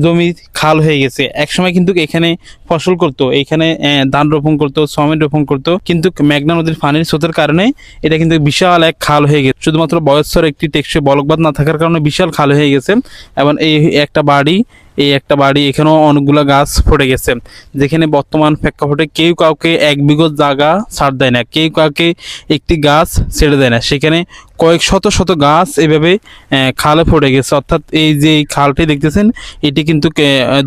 জমি খাল হয়ে গেছে। একসময় কিন্তু এখানে ফসল করতো, এখানে ধান রোপণ করতো, সমেত রোপণ করতো, কিন্তু মেঘনা নদীর পানির স্রোতের কারণে এটা কিন্তু বিশাল এক খাল হয়ে গেছে। শুধুমাত্র বয়স্কর একটি টেকসই বলকবাদ না থাকার কারণে বিশাল খাল হয়ে গেছে। এবং এই একটা বাড়ি এখানেও অনেকগুলো গাছ পড়ে গেছে, যেখানে বর্তমান প্রেক্ষাপটে কেউ কাউকে 1 বিঘত জায়গা ছাড় দেয় না, কেউ কাউকে একটি গাছ ছেড়ে দেয় না। সেখানে কয়েক শত শত গাছ এভাবে খালে পড়ে গেছে। অর্থাৎ এই যে এই খালটি দেখতেছেন, এটি কিন্তু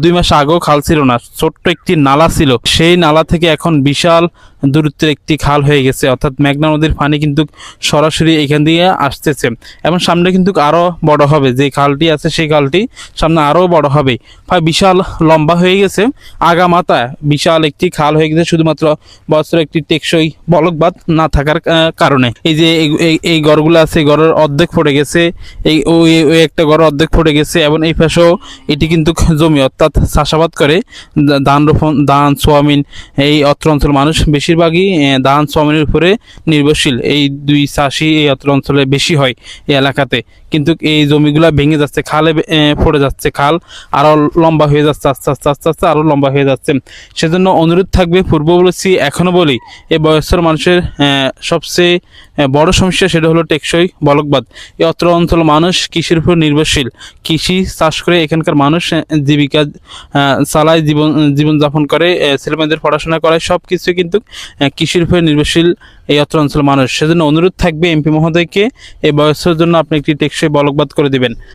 2 মাস আগেও খাল ছিল না, ছোট্ট একটি নালা ছিল। সেই নালা থেকে এখন বিশাল দূরত্বের একটি খাল হয়ে গেছে। অর্থাৎ মেঘনা নদীর পানি কিন্তু সরাসরি এখান দিয়ে আসতেছে এবং সামনে কিন্তু আরও বড় হবে। যে খালটি আছে সেই খালটি সামনে আরও বড় হবে, প্রায় বিশাল লম্বা হয়ে গেছে। আগামাথা বিশাল একটি খাল হয়ে গেছে, শুধুমাত্র বছর একটি টেকসই বলকবাদ না থাকার কারণে। এই যে এই ঘরগুলো আছে, ঘরের অর্ধেক পড়ে গেছে, ওই একটা ঘর অর্ধেক পড়ে গেছে। এবং এই পাশেও এটি কিন্তু জমি, অর্থাৎ চাষাবাদ করে ধান রোপণ, ধান সোয়াবিন। এই অত্র অঞ্চল মানুষ বেশিরভাগই ধান সোয়াবিনের উপরে নির্ভরশীল। এই দুই চাষই এই অত্র অঞ্চলে বেশি হয় এই এলাকাতে। কিন্তু এই জমিগুলা ভেঙে যাচ্ছে, খালে পড়ে যাচ্ছে, খাল আরও লম্বা হয়ে যাচ্ছে, আস্তে আস্তে আস্তে আস্তে আরও লম্বা হয়ে যাচ্ছে। সেজন্য অনুরোধ থাকবে, পূর্ব বলেছি এখনও বলি, এই বয়স্ক মানুষের সবচেয়ে বড় সমস্যা সেটা হলো টেকসই বলকবাদ। এই অত্র অঞ্চল মানুষ কৃষির উপর নির্ভরশীল, কৃষি চাষ করে এখানকার মানুষ জীবিকা চালায়, জীবনযাপন করে, ছেলেমেয়েদের পড়াশোনা করায়, সব কিছু কিন্তু কৃষির উপর নির্ভরশীল এই অত্র অঞ্চল মানুষ। সেজন্য অনুরোধ থাকবে এমপি মহোদয়কে, এই বয়সের জন্য আপনি একটি টেকসই বলকবাদ করে দিবেন।